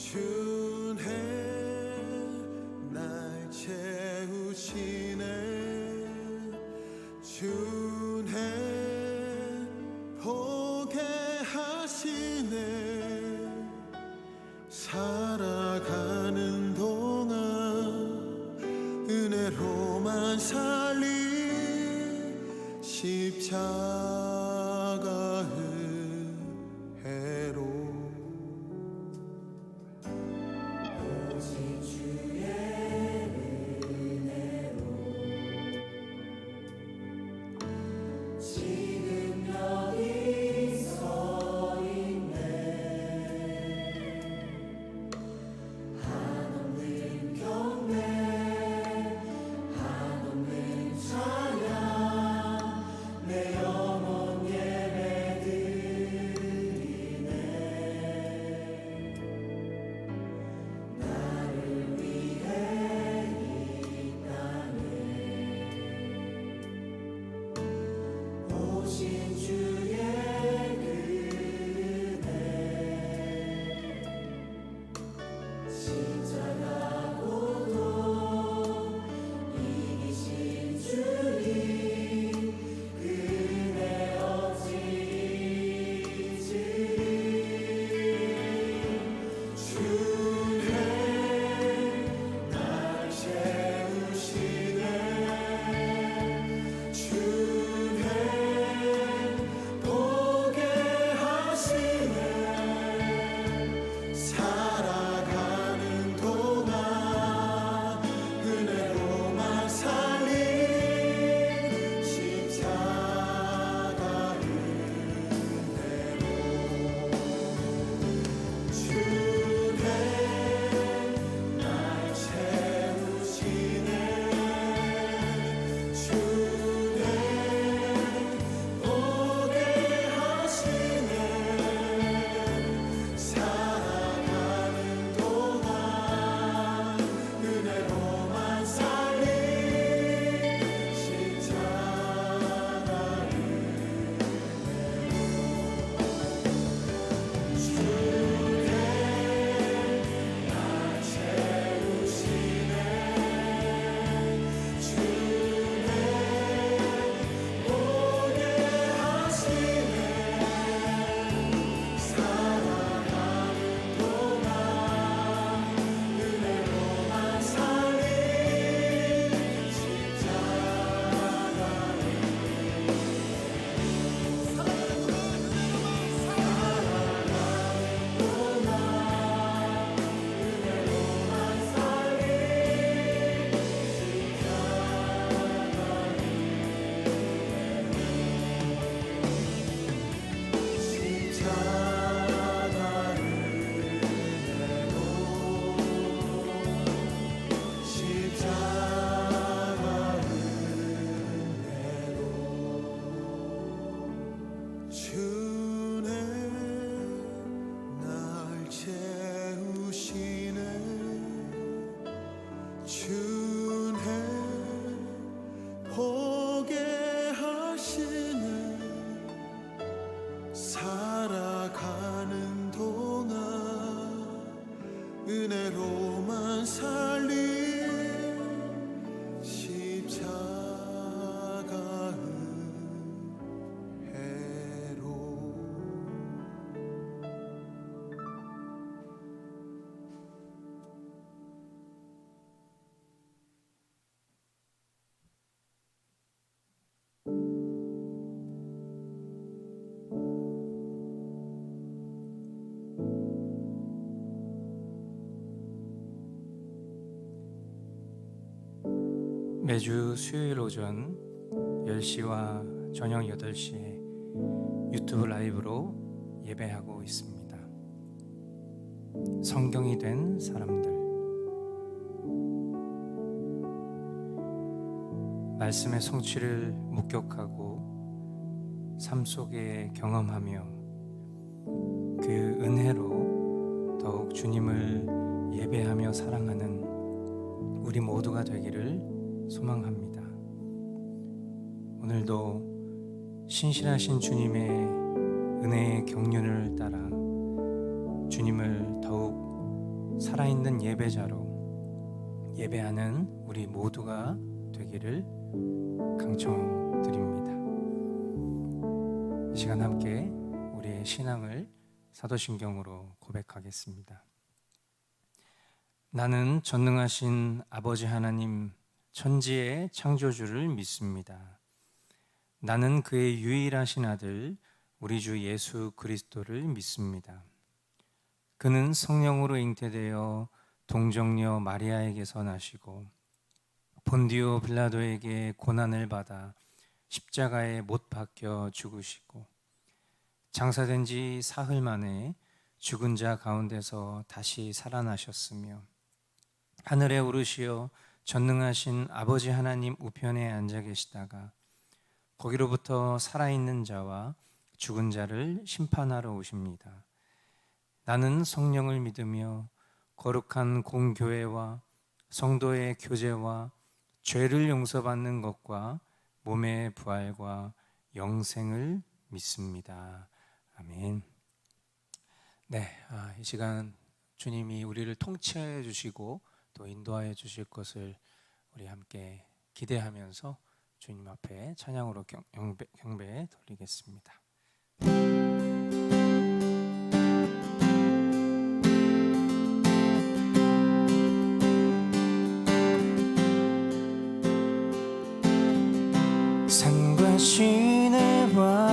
주네 날 채우시네 주네 보게 하시네 살아가는 동안 은혜로만 살리 십자가의 해로 살아가는 동안 은혜로만 살리 십자가의 해로 매주 수요일 오전 10시와 저녁 8시에 유튜브 라이브로 예배하고 있습니다. 성경이 된 사람들, 말씀의 성취를 묵격하고 삶 속에 경험하며 그 은혜로 더욱 주님을 예배하며 사랑하는 우리 모두가 되기를 소망합니다. 오늘도 신실하신 주님의 은혜의 경륜을 따라 주님을 더욱 살아있는 예배자로 예배하는 우리 모두가 되기를 강청드립니다. 이 시간 함께 우리의 신앙을 사도신경으로 고백하겠습니다. 나는 전능하신 아버지 하나님 천지의 창조주를 믿습니다. 나는 그의 유일하신 아들 우리 주 예수 그리스도를 믿습니다. 그는 성령으로 잉태되어 동정녀 마리아에게서 나시고 본디오 빌라도에게 고난을 받아 십자가에 못 박혀 죽으시고 장사된 지 사흘 만에 죽은 자 가운데서 다시 살아나셨으며 하늘에 오르시어 전능하신 아버지 하나님 우편에 앉아 계시다가 거기로부터 살아있는 자와 죽은 자를 심판하러 오십니다. 나는 성령을 믿으며 거룩한 공교회와 성도의 교제와 죄를 용서받는 것과 몸의 부활과 영생을 믿습니다. 아멘. 네, 이 시간 주님이 우리를 통치해 주시고 또 인도하여 주실 것을 우리 함께 기대하면서 주님 앞에 찬양으로 경배 돌리겠습니다. 산과 시내와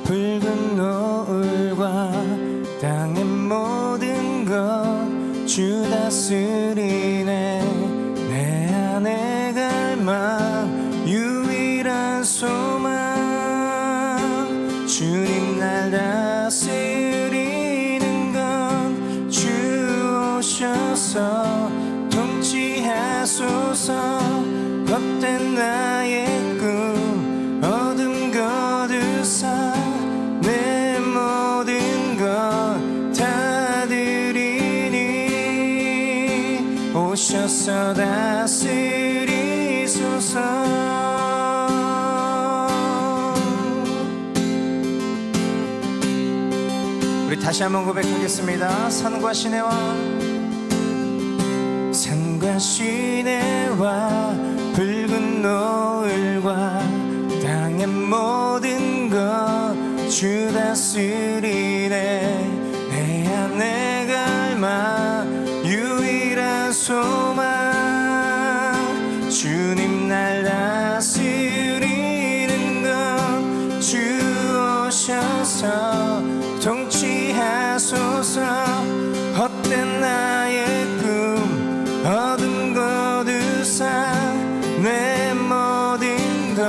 붉은 노을과 땅의 모든 것 주 다스리네. 내 안에 갈망 유일한 소망 주님 날 다스리는 건 주 오셔서 통치하소서. 헛된 나의 꿈 어둠 거두사 내 모든 것 다 드리니 오셔서 다스리소서. 우리 다시 한번 고백하겠습니다. 산과 시내와 붉은 노을과 땅의 모든 것 주 다스리네. 내 안에 갈망 유일한 소망 주님 날 다스리는 것 주 오셔서 통치하소서. 헛된 나의 꿈 어둠 거두사 내 모든 것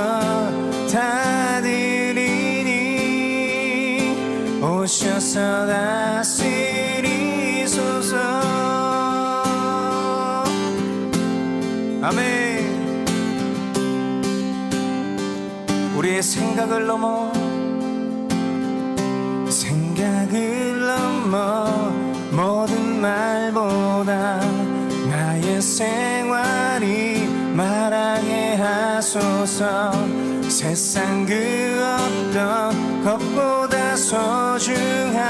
다 드리니 오셔서 다스리소서. 아멘. 우리의 생각을 넘어 모든 말보다 나의 생활이 말하게 하소서. 세상 그 어떤 것보다 소중한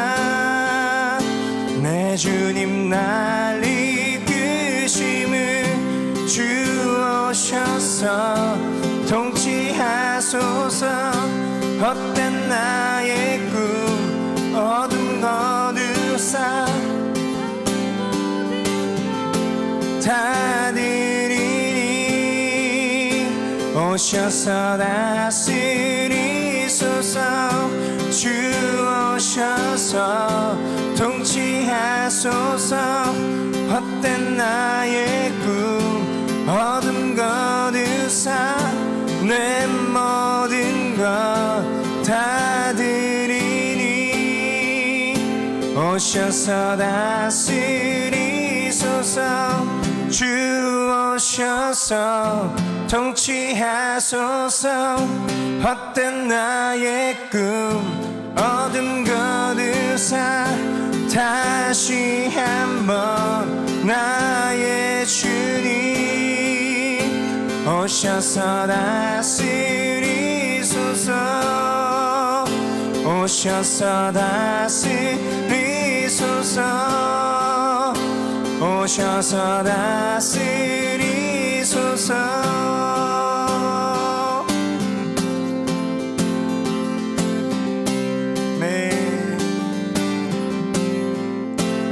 내 주님 날 이끄심을 주 오셔서 통치하소서. 헛된 나의 꿈 어둠 거두사 다 드리니 오셔서 다스리소서. 주 오셔서 통치하소서. 헛된 나의 꿈 어둠 거두사 내 모든 것 다 드리니 오셔서 다스리소서. 주 오셔서 통치하소서. 헛된 나의 꿈 어둠 거두사 다시 한번 나의 주님 오셔서 다스리소서. 오셔서 다스리소서. 오셔서 다스리소서.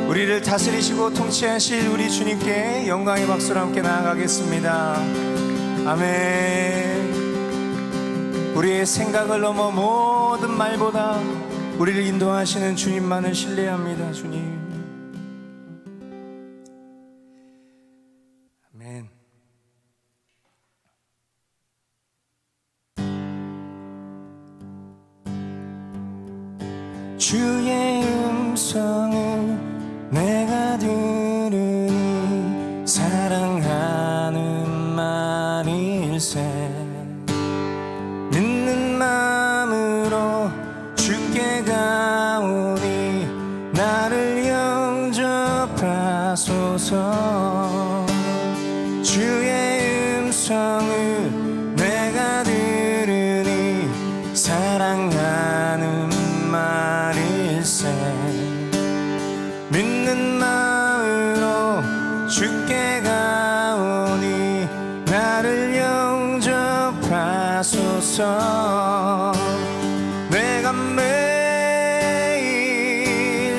우리를 다스리시고 통치하실 우리 주님께 영광의 박수로 함께 나아가겠습니다. 아멘. 우리의 생각을 넘어 모든 말보다 우리를 인도하시는 주님만을 신뢰합니다. 주님. 아멘. 주의 음성을 내가 들으니 사랑하는 말일세. 믿는 마음으로 주께 가오니 나를 영접하소서. 주의 음성을 내가 들으니 사랑하는 말일세. 믿는 마음으로 주께 가오니 나를 영접하소서. 내가 매일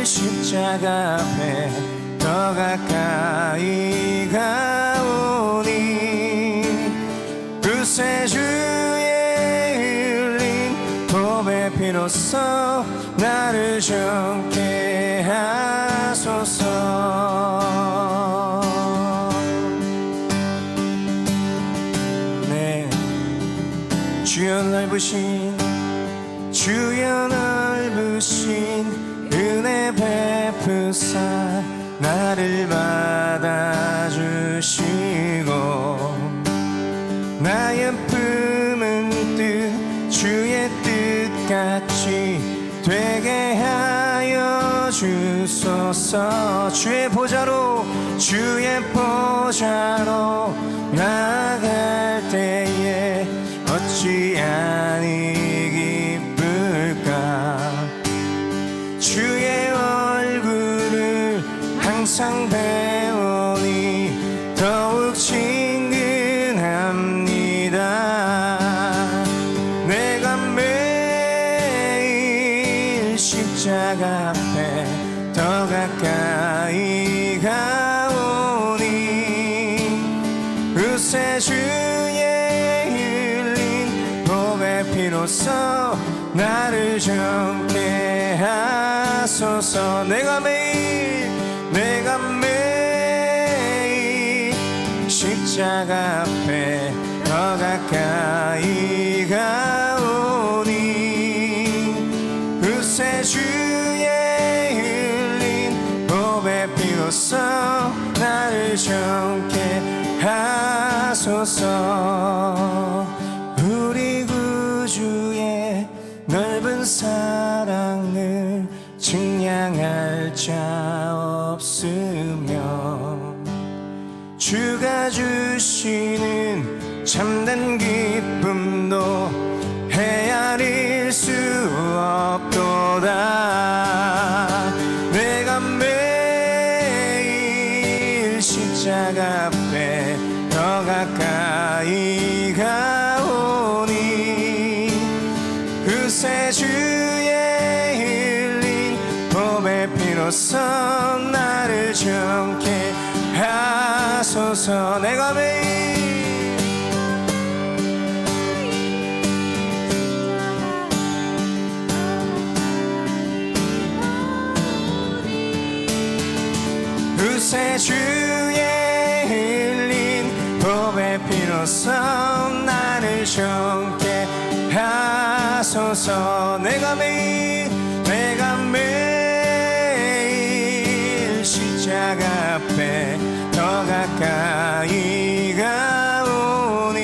십자가 앞에 더 가까이 가오니 구세주의 흘린 보배 피로써 나를 정케 하소서. 네, 주여 넓으신 은혜 베푸사 나를 받아주시고 나의 품은 뜻 주의 뜻같이 되게 하여 주소서. 주의 보좌로 나아갈 때에 어찌 아니 기쁠까. 주의 얼굴을 항상 배우니 더욱 친근합니다. 내가 매일 십자가 앞에 더 가까이 가오니 구세주의 흘린 보배 피로써 나를 정케 하소서. 내가 매일 십자가 앞에 더 가까이 가오니 구세주의 흘린 보배 피로써 나를 정케 하소서. 우리 구주의 넓은 사랑을 증량할 자 없으며 주가 주시는 참된 기쁨도 헤아릴 수 없도다. 내가 매일 십자가 앞에 더 가까이 가오니 구세주의 흘린 보배 피로써 나를 정케 하소서. 내가 매일 구세주의 흘린 보배 피로써 나를 정케 하소서. 내가 매일 십자가 앞에 더 가까이 가오니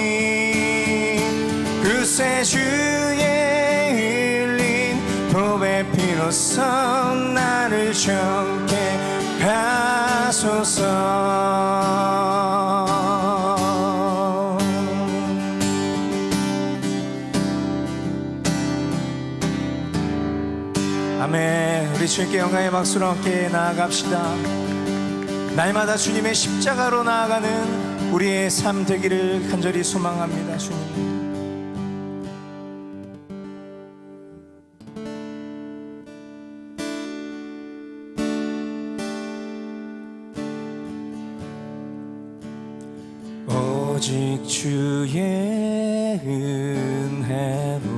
구세주의 흘린 보배 피로써 나를 정케 하소서. 아멘. 우리 주님께 영광의 박수로 함께 나아갑시다. 날마다 주님의 십자가로 나아가는 우리의 삶 되기를 간절히 소망합니다. 주님, 오직 주의 은혜로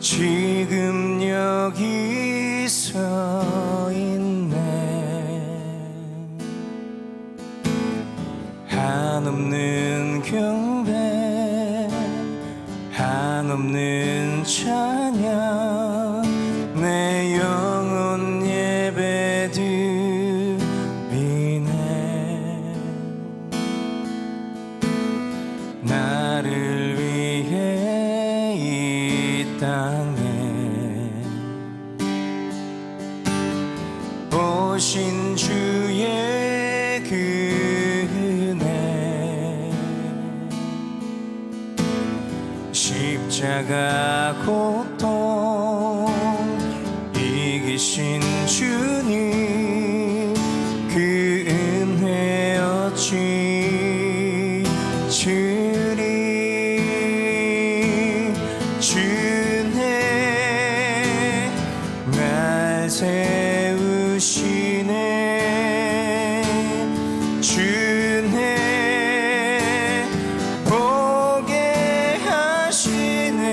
지금 여기 서 있네. 한없는 경배, 한없는 찬양, 내 영혼 예배드리네. 나를 위해 이 땅에 오신 주의 은혜, 십자가 고통 이기신 주님, 그 은혜 어찌 주리. 주네 날 세우시네. 주네 보게 하시네.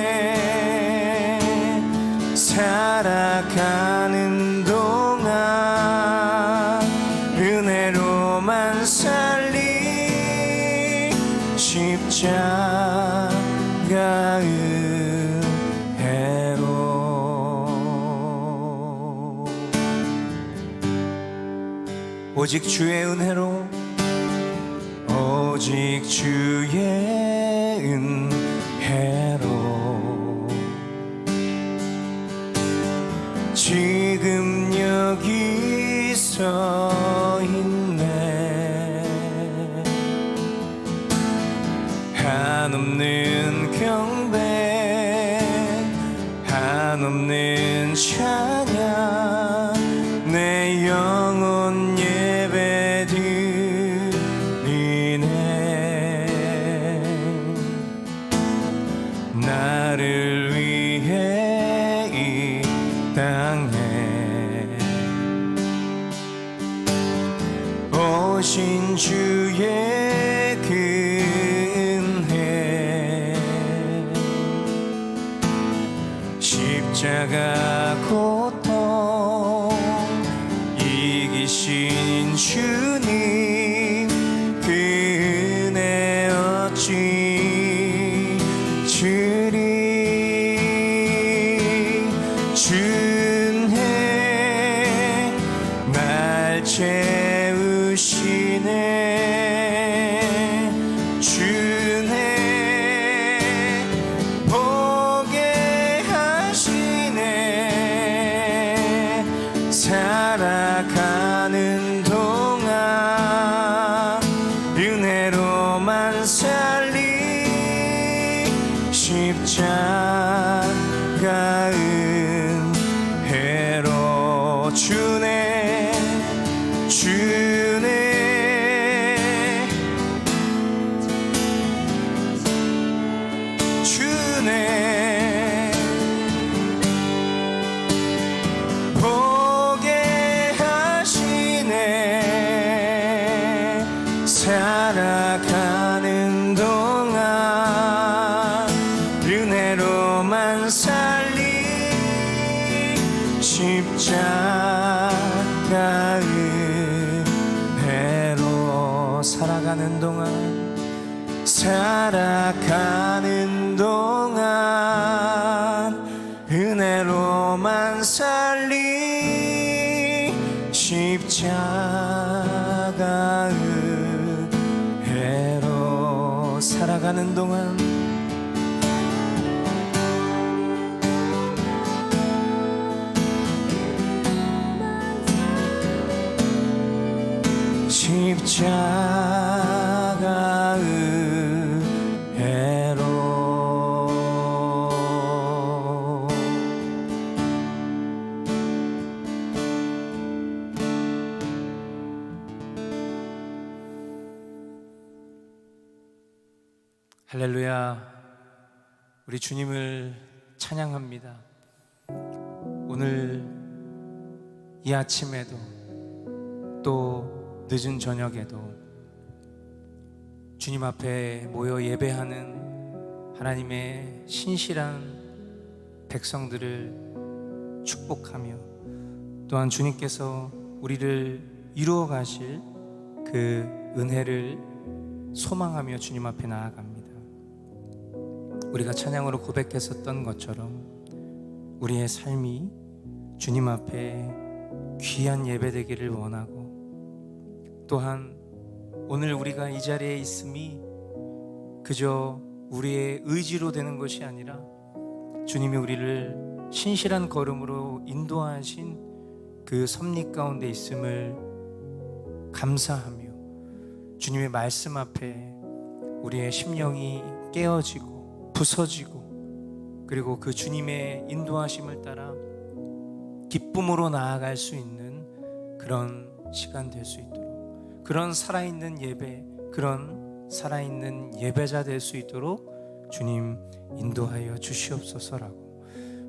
살아가는 동안 은혜로만 살리. 십자가 은혜로, 오직 주의 은혜로, 오직 주의 은혜로 지금 여기 서 있네. 한없는 경배, 한없는 찬양, 내 영혼 예배드리네. 나를 위해 이 땅에 오신 주의 그 은혜, 십자가 고통 이기신 주님, 그 은혜 어찌 주리. 주네 날 채우시네. 주네 보게 하시네. 살아가는 동안 은혜로만 살리. 십자가 은혜로. 주네 주네 주네 보게 하시네. 살아가는 동안 은혜로만 살리. 십자가 은혜로 살아가는 동안, 살아가는 동안 은혜로만 살리. 십자가 은혜로 살아가는 동안 십자가 은혜로. 할렐루야. 우리 주님을 찬양합니다. 오늘 이 아침에도 또 늦은 저녁에도 주님 앞에 모여 예배하는 하나님의 신실한 백성들을 축복하며 또한 주님께서 우리를 이루어 가실 그 은혜를 소망하며 주님 앞에 나아갑니다. 우리가 찬양으로 고백했었던 것처럼 우리의 삶이 주님 앞에 귀한 예배되기를 원하고, 또한 오늘 우리가 이 자리에 있음이 그저 우리의 의지로 되는 것이 아니라 주님이 우리를 신실한 걸음으로 인도하신 그 섭리 가운데 있음을 감사하며 주님의 말씀 앞에 우리의 심령이 깨어지고 부서지고, 그리고 그 주님의 인도하심을 따라 기쁨으로 나아갈 수 있는 그런 시간 될 수 있도록, 그런 살아있는 예배, 그런 살아있는 예배자 될 수 있도록 주님 인도하여 주시옵소서라고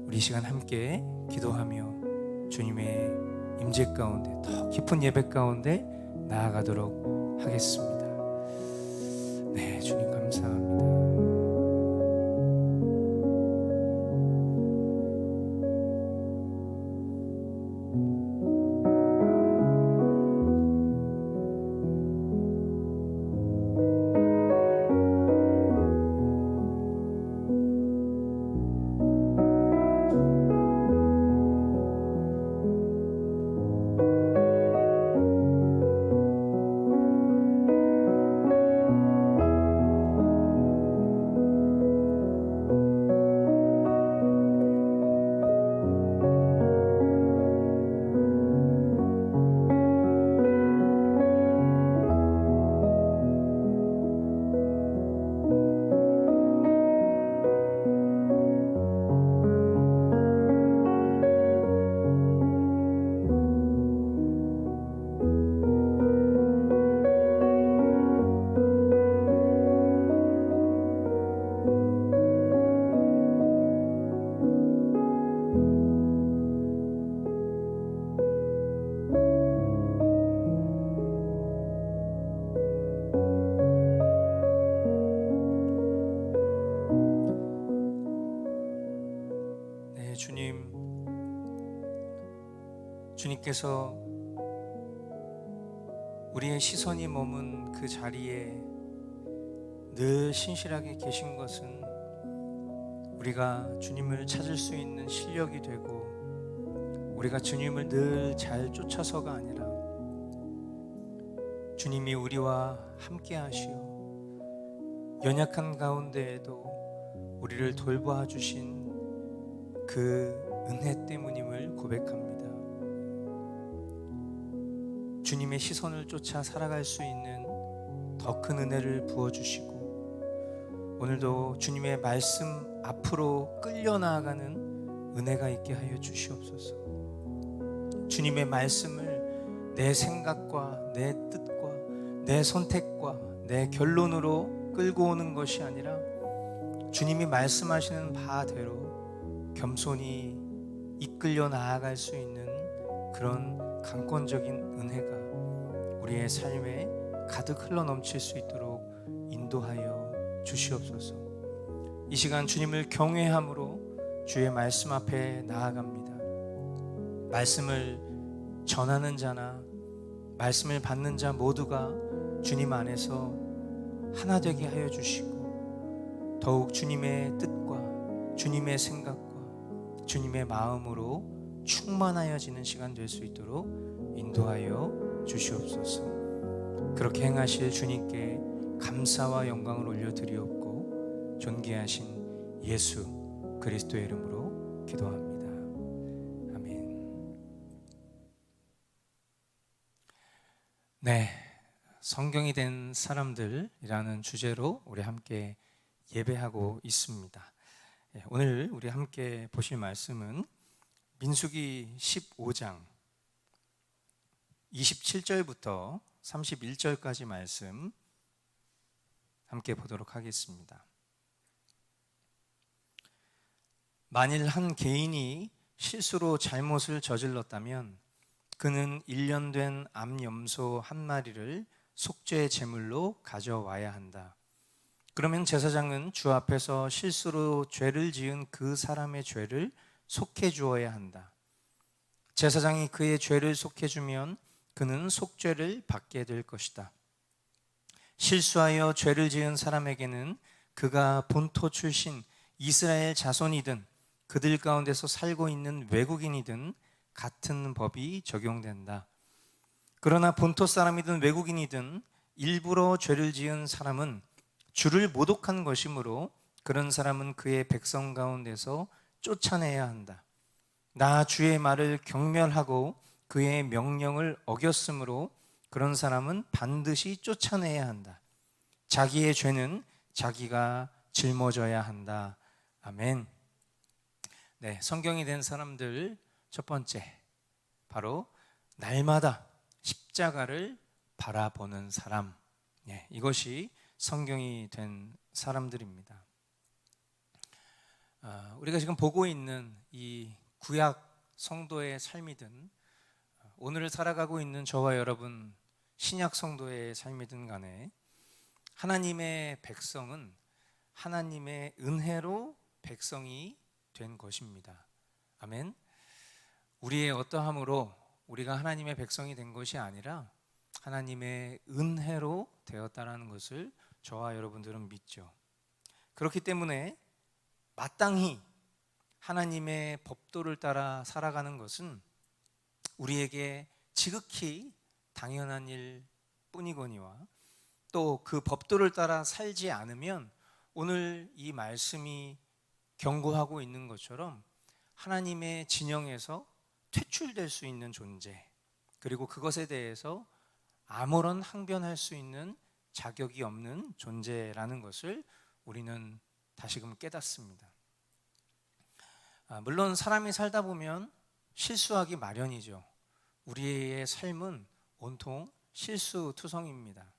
우리 이 시간 함께 기도하며 주님의 임재 가운데 더 깊은 예배 가운데 나아가도록 하겠습니다. 네, 주님 감사합니다. 주님께서 우리의 시선이 머문 그 자리에 늘 신실하게 계신 것은 우리가 주님을 찾을 수 있는 실력이 되고, 우리가 주님을 늘 잘 쫓아서가 아니라 주님이 우리와 함께 하시어 연약한 가운데에도 우리를 돌보아 주신 그 은혜 때문임을 고백합니다. 주님의 시선을 쫓아 살아갈 수 있는 더 큰 은혜를 부어주시고, 오늘도 주님의 말씀 앞으로 끌려 나아가는 은혜가 있게 하여 주시옵소서. 주님의 말씀을 내 생각과 내 뜻과 내 선택과 내 결론으로 끌고 오는 것이 아니라 주님이 말씀하시는 바대로 겸손히 이끌려 나아갈 수 있는 그런 강권적인 은혜가 우리의 삶에 가득 흘러 넘칠 수 있도록 인도하여 주시옵소서. 이 시간 주님을 경외함으로 주의 말씀 앞에 나아갑니다. 말씀을 전하는 자나 말씀을 받는 자 모두가 주님 안에서 하나 되게 하여 주시고, 더욱 주님의 뜻과 주님의 생각과 주님의 마음으로 충만하여지는 시간 될 수 있도록 인도하여 주시옵소서. 그렇게 행하실 주님께 감사와 영광을 올려드리옵고 존귀하신 예수 그리스도의 이름으로 기도합니다. 아멘. 네, 성경이 된 사람들이라는 주제로 우리 함께 예배하고 있습니다. 오늘 우리 함께 보실 말씀은 민수기 15장 27절부터 31절까지 말씀 함께 보도록 하겠습니다. 만일 한 개인이 실수로 잘못을 저질렀다면 그는 1년 된 암염소 한 마리를 속죄 제물로 가져와야 한다. 그러면 제사장은 주 앞에서 실수로 죄를 지은 그 사람의 죄를 속해 주어야 한다. 제사장이 그의 죄를 속해 주면 그는 속죄를 받게 될 것이다. 실수하여 죄를 지은 사람에게는 그가 본토 출신 이스라엘 자손이든 그들 가운데서 살고 있는 외국인이든 같은 법이 적용된다. 그러나 본토 사람이든 외국인이든 일부러 죄를 지은 사람은 주를 모독한 것이므로 그런 사람은 그의 백성 가운데서 쫓아내야 한다. 나 주의 말을 경멸하고 그의 명령을 어겼으므로 그런 사람은 반드시 쫓아내야 한다. 자기의 죄는 자기가 짊어져야 한다. 아멘. 네, 성경이 된 사람들 첫 번째, 바로 날마다 십자가를 바라보는 사람. 네, 이것이 성경이 된 사람들입니다. 우리가 지금 보고 있는 이 구약 성도의 삶이든 오늘 살아가고 있는 저와 여러분 신약 성도의 삶이든 간에 하나님의 백성은 하나님의 은혜로 백성이 된 것입니다. 아멘. 우리의 어떠함으로 우리가 하나님의 백성이 된 것이 아니라 하나님의 은혜로 되었다라는 것을 저와 여러분들은 믿죠. 그렇기 때문에 마땅히 하나님의 법도를 따라 살아가는 것은 우리에게 지극히 당연한 일 뿐이거니와 또 그 법도를 따라 살지 않으면 오늘 이 말씀이 경고하고 있는 것처럼 하나님의 진영에서 퇴출될 수 있는 존재, 그리고 그것에 대해서 아무런 항변할 수 있는 자격이 없는 존재라는 것을 우리는 다시금 깨닫습니다. 물론 사람이 살다 보면 실수하기 마련이죠. 우리의 삶은 온통 실수투성입니다.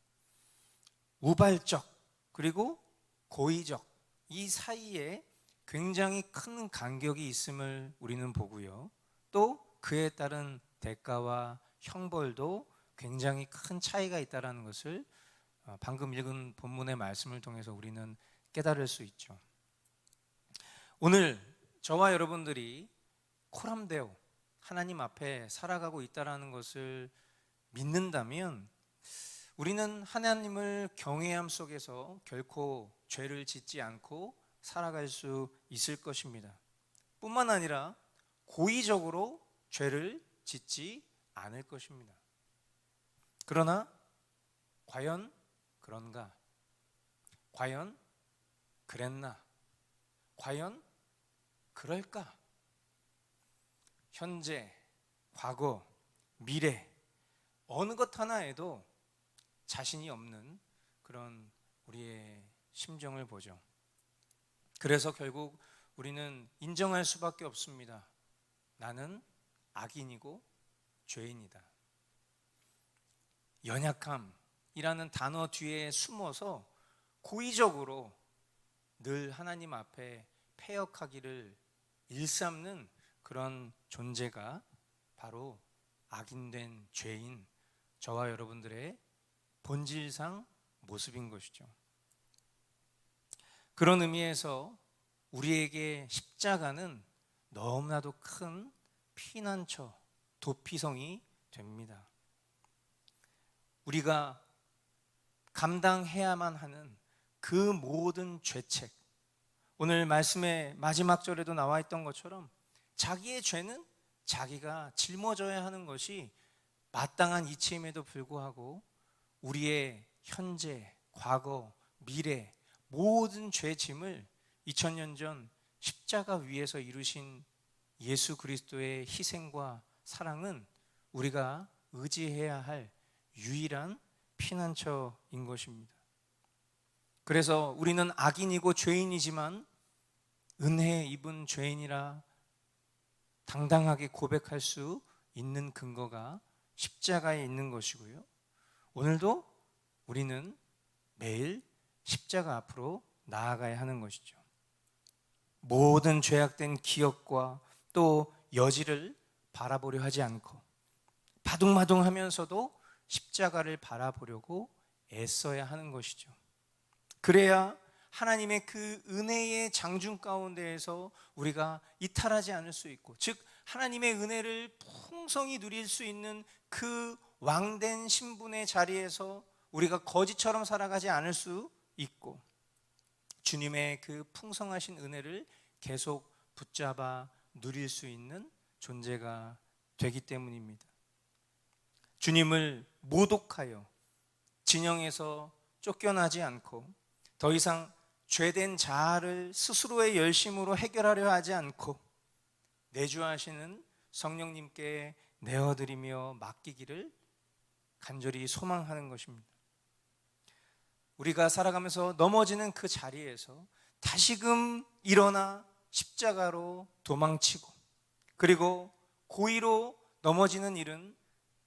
우발적 그리고 고의적 이 사이에 굉장히 큰 간격이 있음을 우리는 보고요. 또 그에 따른 대가와 형벌도 굉장히 큰 차이가 있다는 것을 방금 읽은 본문의 말씀을 통해서 우리는 깨달을 수 있죠. 오늘 저와 여러분들이 코람데오 하나님 앞에 살아가고 있다는 것을 믿는다면 우리는 하나님을 경외함 속에서 결코 죄를 짓지 않고 살아갈 수 있을 것입니다. 뿐만 아니라 고의적으로 죄를 짓지 않을 것입니다. 그러나 과연 그런가? 과연 그랬나? 과연 그럴까? 현재, 과거, 미래 어느 것 하나에도 자신이 없는 그런 우리의 심정을 보죠. 그래서 결국 우리는 인정할 수밖에 없습니다. 나는 악인이고 죄인이다. 연약함이라는 단어 뒤에 숨어서 고의적으로 늘 하나님 앞에 패역하기를 일삼는 그런 존재가 바로 악인된 죄인 저와 여러분들의 본질상 모습인 것이죠. 그런 의미에서 우리에게 십자가는 너무나도 큰 피난처, 도피성이 됩니다. 우리가 감당해야만 하는 그 모든 죄책, 오늘 말씀의 마지막 절에도 나와 있던 것처럼 자기의 죄는 자기가 짊어져야 하는 것이 마땅한 이치임에도 불구하고 우리의 현재, 과거, 미래 모든 죄짐을 2000년 전 십자가 위에서 이루신 예수 그리스도의 희생과 사랑은 우리가 의지해야 할 유일한 피난처인 것입니다. 그래서 우리는 악인이고 죄인이지만 은혜 입은 죄인이라 당당하게 고백할 수 있는 근거가 십자가에 있는 것이고요. 오늘도 우리는 매일 십자가 앞으로 나아가야 하는 것이죠. 모든 죄악된 기억과 또 여지를 바라보려 하지 않고 바둥바둥하면서도 십자가를 바라보려고 애써야 하는 것이죠. 그래야 하나님의 그 은혜의 장중 가운데에서 우리가 이탈하지 않을 수 있고, 즉 하나님의 은혜를 풍성히 누릴 수 있는 그 왕된 신분의 자리에서 우리가 거지처럼 살아가지 않을 수 있고, 주님의 그 풍성하신 은혜를 계속 붙잡아 누릴 수 있는 존재가 되기 때문입니다. 주님을 모독하여 진영에서 쫓겨나지 않고, 더 이상 죄된 자아를 스스로의 열심으로 해결하려 하지 않고 내주하시는 성령님께 내어드리며 맡기기를 간절히 소망하는 것입니다. 우리가 살아가면서 넘어지는 그 자리에서 다시금 일어나 십자가로 도망치고, 그리고 고의로 넘어지는 일은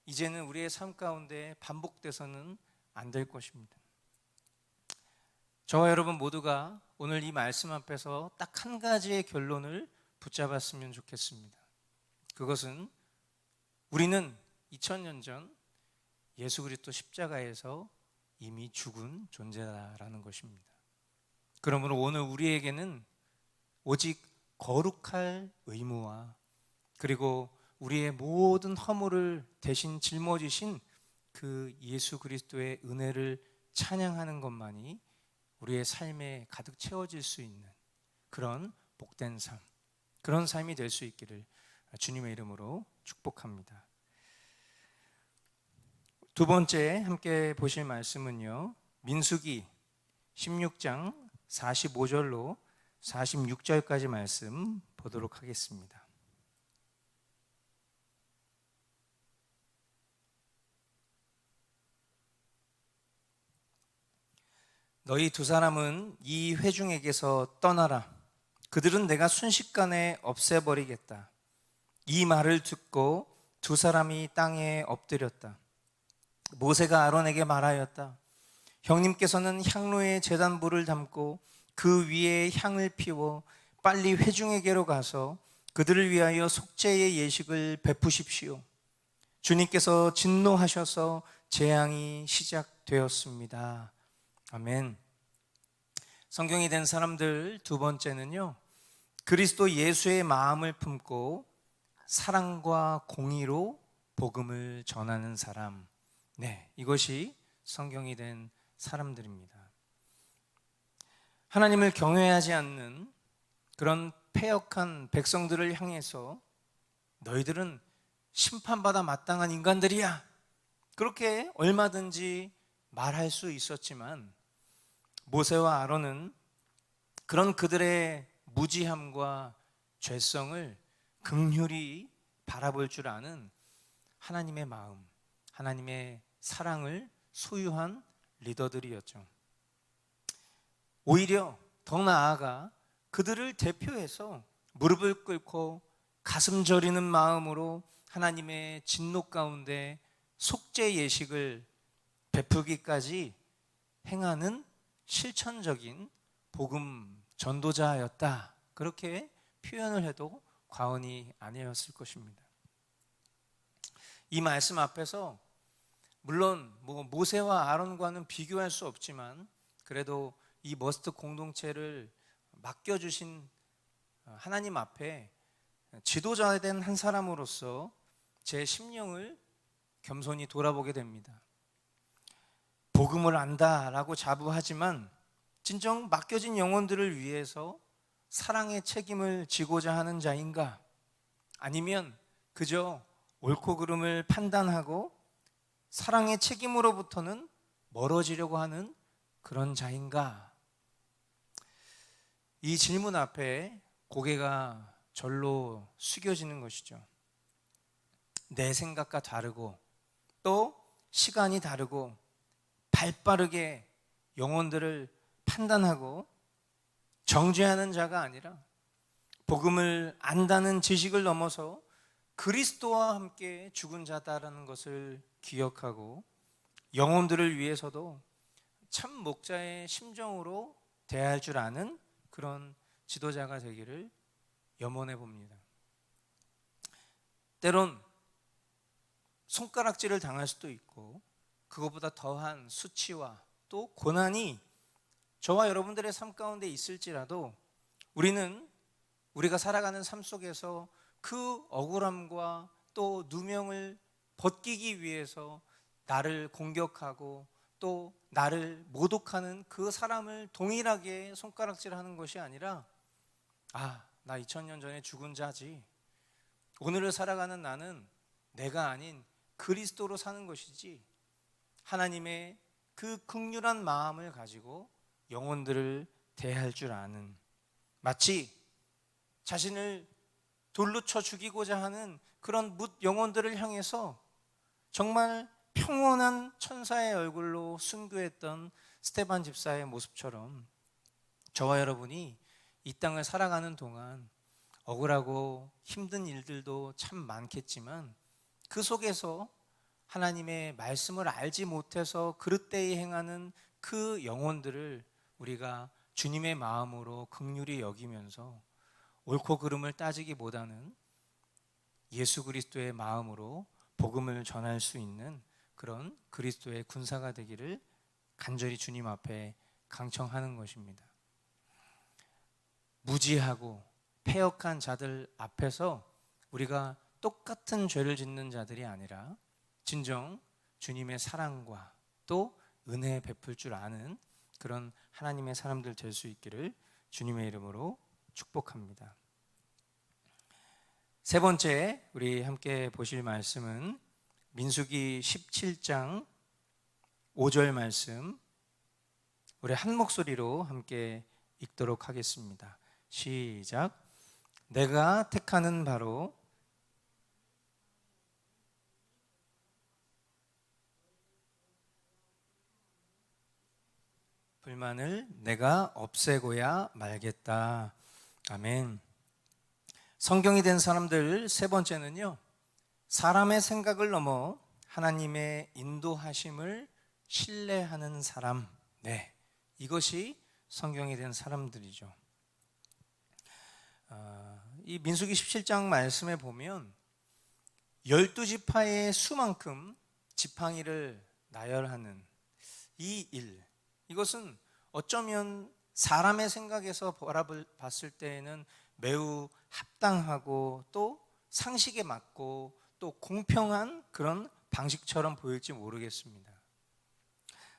이제는 우리의 삶 가운데 반복돼서는 안 될 것입니다. 저와 여러분 모두가 오늘 이 말씀 앞에서 딱 한 가지의 결론을 붙잡았으면 좋겠습니다. 그것은 우리는 2000년 전 예수 그리스도 십자가에서 이미 죽은 존재다라는 것입니다. 그러므로 오늘 우리에게는 오직 거룩할 의무와, 그리고 우리의 모든 허물을 대신 짊어지신 그 예수 그리스도의 은혜를 찬양하는 것만이 우리의 삶에 가득 채워질 수 있는 그런 복된 삶, 그런 삶이 될 수 있기를 주님의 이름으로 축복합니다. 두 번째 함께 보실 말씀은요, 민수기 16장 45절로 46절까지 말씀 보도록 하겠습니다. 너희 두 사람은 이 회중에게서 떠나라. 그들은 내가 순식간에 없애버리겠다. 이 말을 듣고 두 사람이 땅에 엎드렸다. 모세가 아론에게 말하였다. 형님께서는 향로에 제단불을 담고 그 위에 향을 피워 빨리 회중에게로 가서 그들을 위하여 속죄의 예식을 베푸십시오. 주님께서 진노하셔서 재앙이 시작되었습니다. 아멘. 성경이 된 사람들 두 번째는요, 그리스도 예수의 마음을 품고 사랑과 공의로 복음을 전하는 사람. 네, 이것이 성경이 된 사람들입니다. 하나님을 경외하지 않는 그런 패역한 백성들을 향해서 너희들은 심판받아 마땅한 인간들이야, 그렇게 얼마든지 말할 수 있었지만, 모세와 아론은 그런 그들의 무지함과 죄성을 긍휼히 바라볼 줄 아는 하나님의 마음, 하나님의 사랑을 소유한 리더들이었죠. 오히려 더 나아가 그들을 대표해서 무릎을 꿇고 가슴 저리는 마음으로 하나님의 진노 가운데 속죄 예식을 베푸기까지 행하는 실천적인 복음 전도자였다, 그렇게 표현을 해도 과언이 아니었을 것입니다. 이 말씀 앞에서 물론 모세와 아론과는 비교할 수 없지만, 그래도 이 머스트 공동체를 맡겨주신 하나님 앞에 지도자 된 한 사람으로서 제 심령을 겸손히 돌아보게 됩니다. 복음을 안다라고 자부하지만 진정 맡겨진 영혼들을 위해서 사랑의 책임을 지고자 하는 자인가? 아니면 그저 옳고 그름을 판단하고 사랑의 책임으로부터는 멀어지려고 하는 그런 자인가? 이 질문 앞에 고개가 절로 숙여지는 것이죠. 내 생각과 다르고 또 시간이 다르고 발빠르게 영혼들을 판단하고 정죄하는 자가 아니라, 복음을 안다는 지식을 넘어서 그리스도와 함께 죽은 자다라는 것을 기억하고 영혼들을 위해서도 참 목자의 심정으로 대할 줄 아는 그런 지도자가 되기를 염원해 봅니다. 때론 손가락질을 당할 수도 있고 그것보다 더한 수치와 또 고난이 저와 여러분들의 삶 가운데 있을지라도 우리는 우리가 살아가는 삶 속에서 그 억울함과 또 누명을 벗기기 위해서 나를 공격하고 또 나를 모독하는 그 사람을 동일하게 손가락질하는 것이 아니라 나 2000년 전에 죽은 자지. 오늘을 살아가는 나는 내가 아닌 그리스도로 사는 것이지. 하나님의 그 긍휼한 마음을 가지고 영혼들을 대할 줄 아는, 마치 자신을 돌로 쳐 죽이고자 하는 그런 뭇 영혼들을 향해서 정말 평온한 천사의 얼굴로 순교했던 스데반 집사의 모습처럼 저와 여러분이 이 땅을 살아가는 동안 억울하고 힘든 일들도 참 많겠지만 그 속에서 하나님의 말씀을 알지 못해서 그릇되이 행하는 그 영혼들을 우리가 주님의 마음으로 긍휼히 여기면서 옳고 그름을 따지기보다는 예수 그리스도의 마음으로 복음을 전할 수 있는 그런 그리스도의 군사가 되기를 간절히 주님 앞에 강청하는 것입니다. 무지하고 패역한 자들 앞에서 우리가 똑같은 죄를 짓는 자들이 아니라 진정 주님의 사랑과 또 은혜 베풀 줄 아는 그런 하나님의 사람들 될 수 있기를 주님의 이름으로 축복합니다. 세 번째 우리 함께 보실 말씀은 민수기 17장 5절 말씀, 우리 한 목소리로 함께 읽도록 하겠습니다. 시작. 내가 택하는 바로 불만을 내가 없애고야 말겠다. 아멘. 성경이 된 사람들 세 번째는요, 사람의 생각을 넘어 하나님의 인도하심을 신뢰하는 사람. 네, 이것이 성경이 된 사람들이죠. 이 민수기 17장 말씀에 보면 12지파의 수만큼 지팡이를 나열하는 이 일, 이것은 어쩌면 사람의 생각에서 바라봤을 때에는 매우 합당하고 또 상식에 맞고 또 공평한 그런 방식처럼 보일지 모르겠습니다.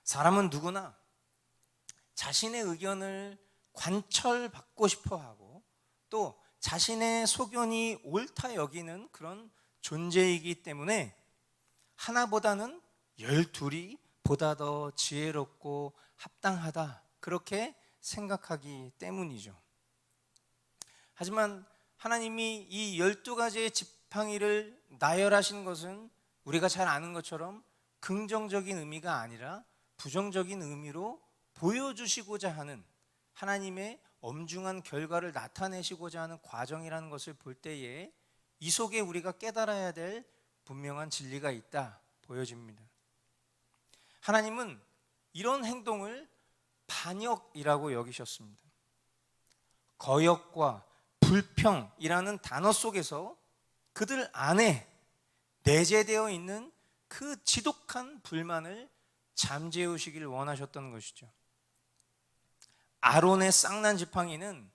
사람은 누구나 자신의 의견을 관철받고 싶어 하고 또 자신의 소견이 옳다 여기는 그런 존재이기 때문에 하나보다는 12이 보다 더 지혜롭고 합당하다, 그렇게 생각하기 때문이죠. 하지만 하나님이 이 12가지의 지팡이를 나열하신 것은 우리가 잘 아는 것처럼 긍정적인 의미가 아니라 부정적인 의미로 보여주시고자 하는, 하나님의 엄중한 결과를 나타내시고자 하는 과정이라는 것을 볼 때에 이 속에 우리가 깨달아야 될 분명한 진리가 있다 보여집니다. 하나님은 이런 행동을 반역이라고 여기셨습니다. 거역과 불평이라는 단어 속에서 그들 안에 내재되어 있는 그 지독한 불만을 잠재우시길 원하셨던 것이죠. 아론의 쌍난 지팡이는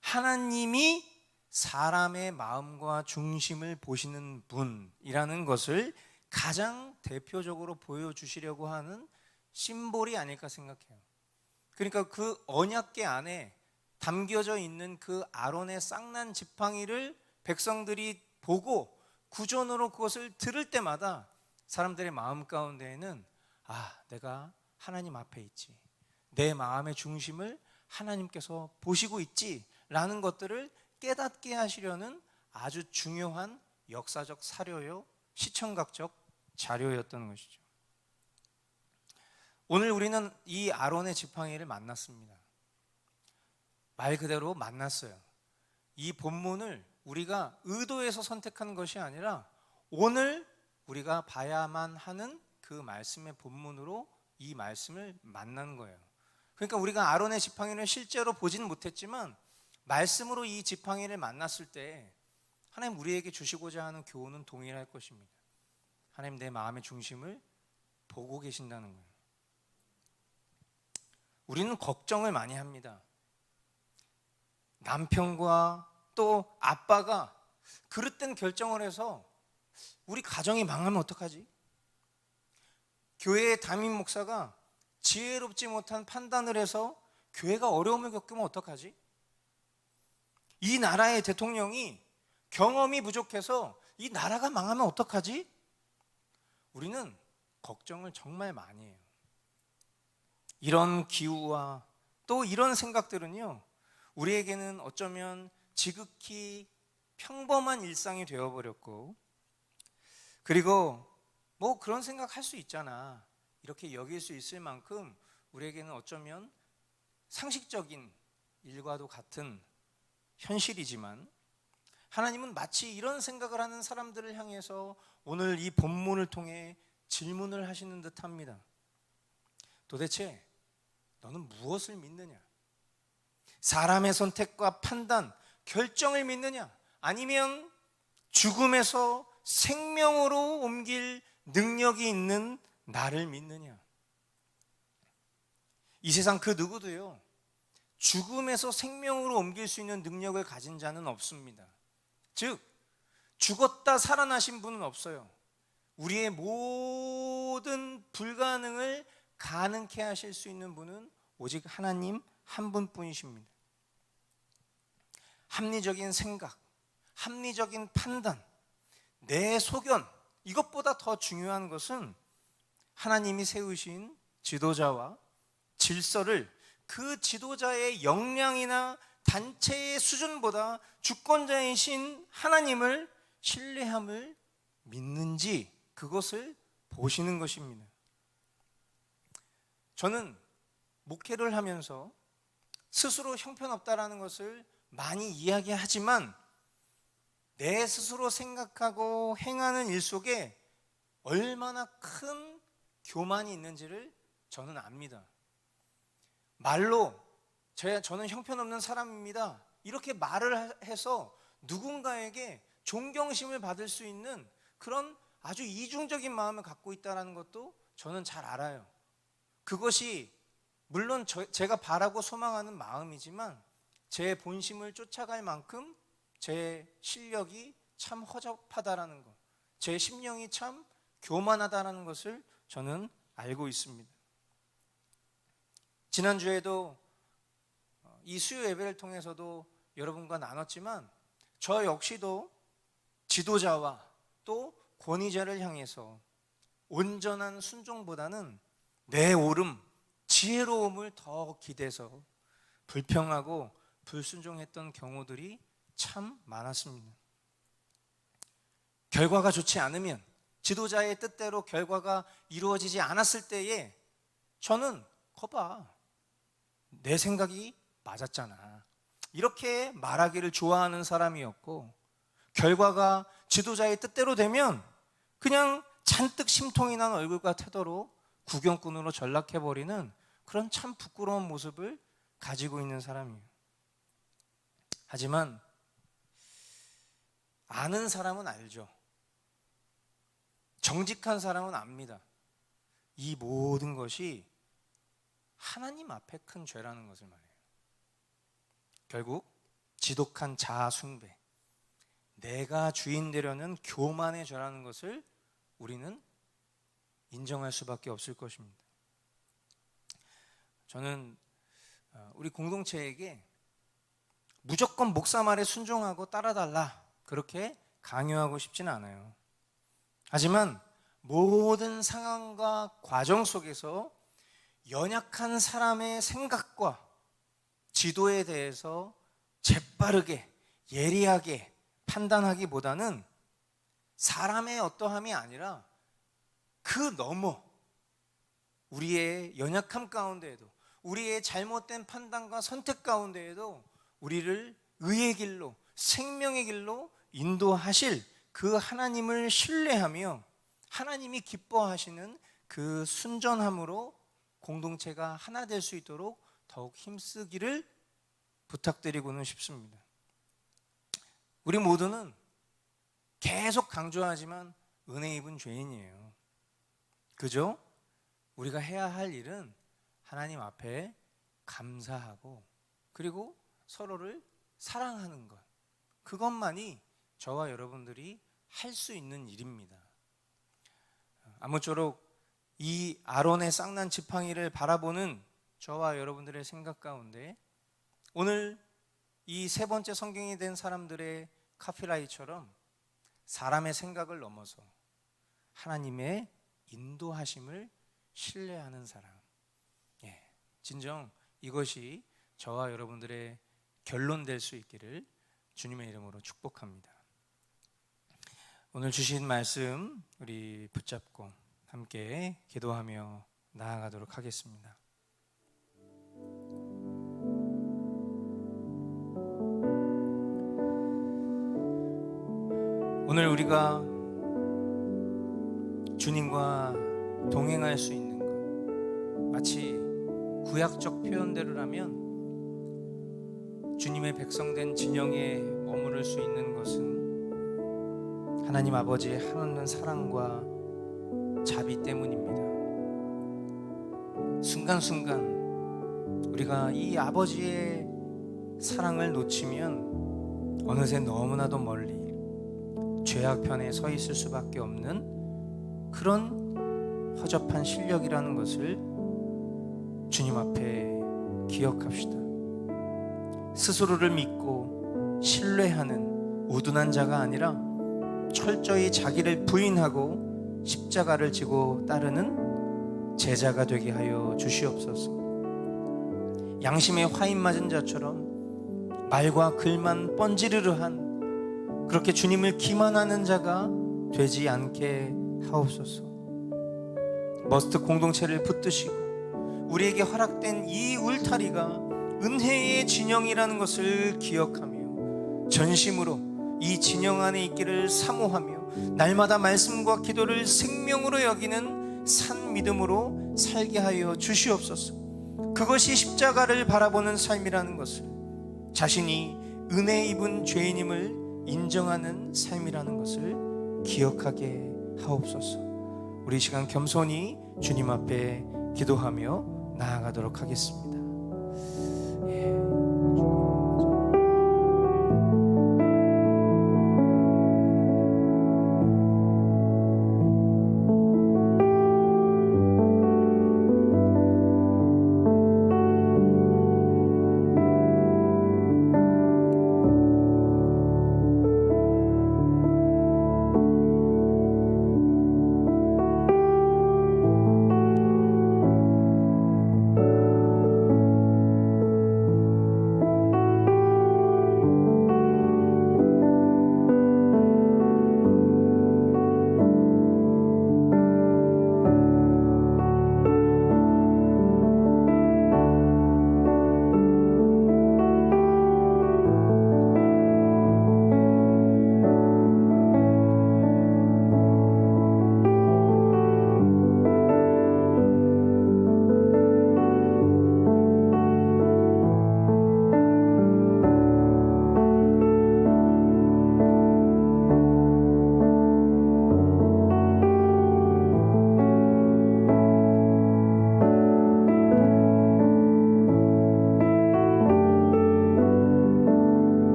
하나님이 사람의 마음과 중심을 보시는 분이라는 것을 가장 대표적으로 보여주시려고 하는 심볼이 아닐까 생각해요. 그러니까 그 언약궤 안에 담겨져 있는 그 아론의 쌍난 지팡이를 백성들이 보고 구전으로 그것을 들을 때마다 사람들의 마음 가운데에는 내가 하나님 앞에 있지, 내 마음의 중심을 하나님께서 보시고 있지 라는 것들을 깨닫게 하시려는 아주 중요한 역사적 사료요, 시청각적 자료였던 것이죠. 오늘 우리는 이 아론의 지팡이를 만났습니다. 말 그대로 만났어요. 이 본문을 우리가 의도해서 선택한 것이 아니라 오늘 우리가 봐야만 하는 그 말씀의 본문으로 이 말씀을 만난 거예요. 그러니까 우리가 아론의 지팡이를 실제로 보지는 못했지만 말씀으로 이 지팡이를 만났을 때 하나님 우리에게 주시고자 하는 교훈은 동일할 것입니다. 하나님 내 마음의 중심을 보고 계신다는 거예요. 우리는 걱정을 많이 합니다. 남편과 또 아빠가 그릇된 결정을 해서 우리 가정이 망하면 어떡하지? 교회의 담임 목사가 지혜롭지 못한 판단을 해서 교회가 어려움을 겪으면 어떡하지? 이 나라의 대통령이 경험이 부족해서 이 나라가 망하면 어떡하지? 우리는 걱정을 정말 많이 해요. 이런 기우와 또 이런 생각들은요, 우리에게는 어쩌면 지극히 평범한 일상이 되어버렸고, 그리고 뭐 그런 생각할 수 있잖아, 이렇게 여길 수 있을 만큼 우리에게는 어쩌면 상식적인 일과도 같은 현실이지만, 하나님은 마치 이런 생각을 하는 사람들을 향해서 오늘 이 본문을 통해 질문을 하시는 듯 합니다. 도대체 너는 무엇을 믿느냐? 사람의 선택과 판단, 결정을 믿느냐? 아니면 죽음에서 생명으로 옮길 능력이 있는 나를 믿느냐? 이 세상 그 누구도요, 죽음에서 생명으로 옮길 수 있는 능력을 가진 자는 없습니다. 즉, 죽었다 살아나신 분은 없어요. 우리의 모든 불가능을 가능케 하실 수 있는 분은 오직 하나님 한 분뿐이십니다. 합리적인 생각, 합리적인 판단, 내 소견, 이것보다 더 중요한 것은 하나님이 세우신 지도자와 질서를 그 지도자의 역량이나 단체의 수준보다 주권자이신 하나님을 신뢰함을 믿는지, 그것을 보시는 것입니다. 저는 목회를 하면서 스스로 형편없다라는 것을 많이 이야기하지만, 내 스스로 생각하고 행하는 일 속에 얼마나 큰 교만이 있는지를 저는 압니다. 말로 저는 형편없는 사람입니다, 이렇게 말을 해서 누군가에게 존경심을 받을 수 있는 그런 아주 이중적인 마음을 갖고 있다는 것도 저는 잘 알아요. 그것이 물론 제가 바라고 소망하는 마음이지만, 제 본심을 쫓아갈 만큼 제 실력이 참 허접하다라는 것, 제 심령이 참 교만하다라는 것을 저는 알고 있습니다. 지난주에도 이 수요 예배를 통해서도 여러분과 나눴지만, 저 역시도 지도자와 또 권위자를 향해서 온전한 순종보다는 내 옳음, 지혜로움을 더 기대서 불평하고 불순종했던 경우들이 참 많았습니다. 결과가 좋지 않으면, 지도자의 뜻대로 결과가 이루어지지 않았을 때에 저는 거봐, 내 생각이 맞았잖아, 이렇게 말하기를 좋아하는 사람이었고, 결과가 지도자의 뜻대로 되면 그냥 잔뜩 심통이 난 얼굴과 태도로 구경꾼으로 전락해버리는 그런 참 부끄러운 모습을 가지고 있는 사람이에요. 하지만 아는 사람은 알죠. 정직한 사람은 압니다. 이 모든 것이 하나님 앞에 큰 죄라는 것을 말해요. 결국 지독한 자아 숭배, 내가 주인 되려는 교만의 죄라는 것을 우리는 인정할 수밖에 없을 것입니다. 저는 우리 공동체에게 무조건 목사 말에 순종하고 따라달라, 그렇게 강요하고 싶지는 않아요. 하지만 모든 상황과 과정 속에서 연약한 사람의 생각과 지도에 대해서 재빠르게 예리하게 판단하기보다는 사람의 어떠함이 아니라 그 너머 우리의 연약함 가운데에도, 우리의 잘못된 판단과 선택 가운데에도 우리를 의의 길로, 생명의 길로 인도하실 그 하나님을 신뢰하며 하나님이 기뻐하시는 그 순전함으로 공동체가 하나 될 수 있도록 더욱 힘쓰기를 부탁드리고는 싶습니다. 우리 모두는 계속 강조하지만 은혜 입은 죄인이에요. 그죠? 우리가 해야 할 일은 하나님 앞에 감사하고 그리고 서로를 사랑하는 것, 그것만이 저와 여러분들이 할 수 있는 일입니다. 아무쪼록 이 아론의 쌍난 지팡이를 바라보는 저와 여러분들의 생각 가운데 오늘 이 세 번째 성경이 된 사람들의 카피라이처럼 사람의 생각을 넘어서 하나님의 인도하심을 신뢰하는 사람, 진정 이것이 저와 여러분들의 결론 될 수 있기를 주님의 이름으로 축복합니다. 오늘 주신 말씀 우리 붙잡고 함께 기도하며 나아가도록 하겠습니다. 오늘 우리가 주님과 동행할 수 있는 것, 마치 구약적 표현대로라면 주님의 백성된 진영에 머무를 수 있는 것은 하나님 아버지의 한없는 사랑과 자비 때문입니다. 순간순간 우리가 이 아버지의 사랑을 놓치면 어느새 너무나도 멀리 죄악편에 서 있을 수밖에 없는 그런 허접한 실력이라는 것을 주님 앞에 기억합시다. 스스로를 믿고 신뢰하는 우둔한 자가 아니라 철저히 자기를 부인하고 십자가를 지고 따르는 제자가 되게 하여 주시옵소서. 양심에 화인 맞은 자처럼 말과 글만 뻔지르르한 그렇게 주님을 기만하는 자가 되지 않게 하옵소서. 머스트 공동체를 붙드시고 우리에게 허락된 이 울타리가 은혜의 진영이라는 것을 기억하며 전심으로 이 진영 안에 있기를 사모하며 날마다 말씀과 기도를 생명으로 여기는 산 믿음으로 살게 하여 주시옵소서. 그것이 십자가를 바라보는 삶이라는 것을, 자신이 은혜 입은 죄인임을 인정하는 삶이라는 것을 기억하게 하옵소서. 우리 시간 겸손히 주님 앞에 기도하며 나아가도록 하겠습니다.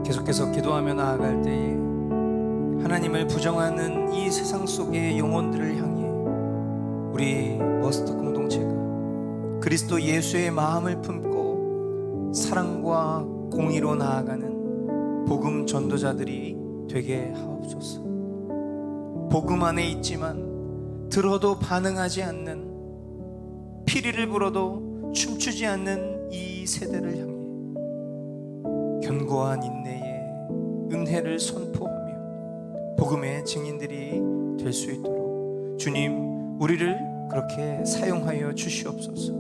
계속해서 기도하며 나아갈 때에 하나님을 부정하는 이 세상 속의 영혼들을 향해 우리 머스트 공동체가 그리스도 예수의 마음을 품고 사랑과 공의로 나아가는 복음 전도자들이 되게 하옵소서. 복음 안에 있지만 들어도 반응하지 않는, 피리를 불어도 춤추지 않는 이 세대를 향해 견고한 인내의 은혜를 선포하며 복음의 증인들이 될 수 있도록 주님, 우리를 그렇게 사용하여 주시옵소서.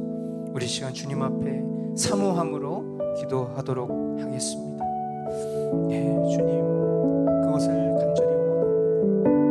우리 시간 주님 앞에 사모함으로 기도하도록 하겠습니다. 주님, 그것을 간절히 원합니다.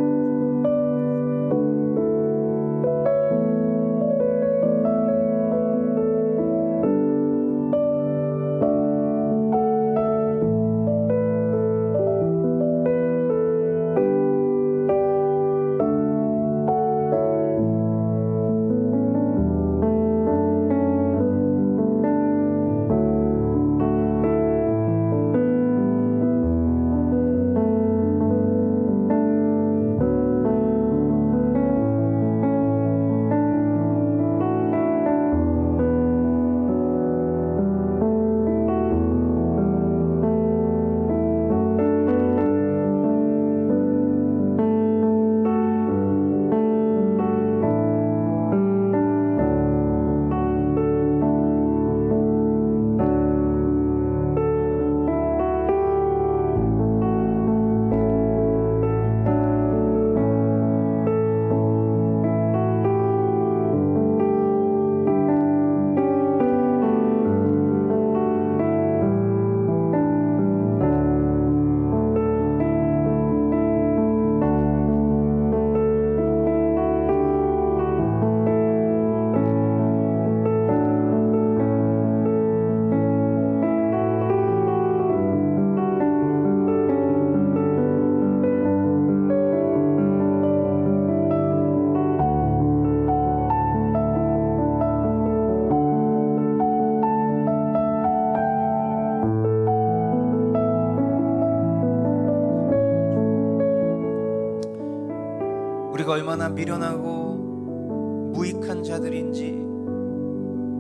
우리가 얼마나 미련하고 무익한 자들인지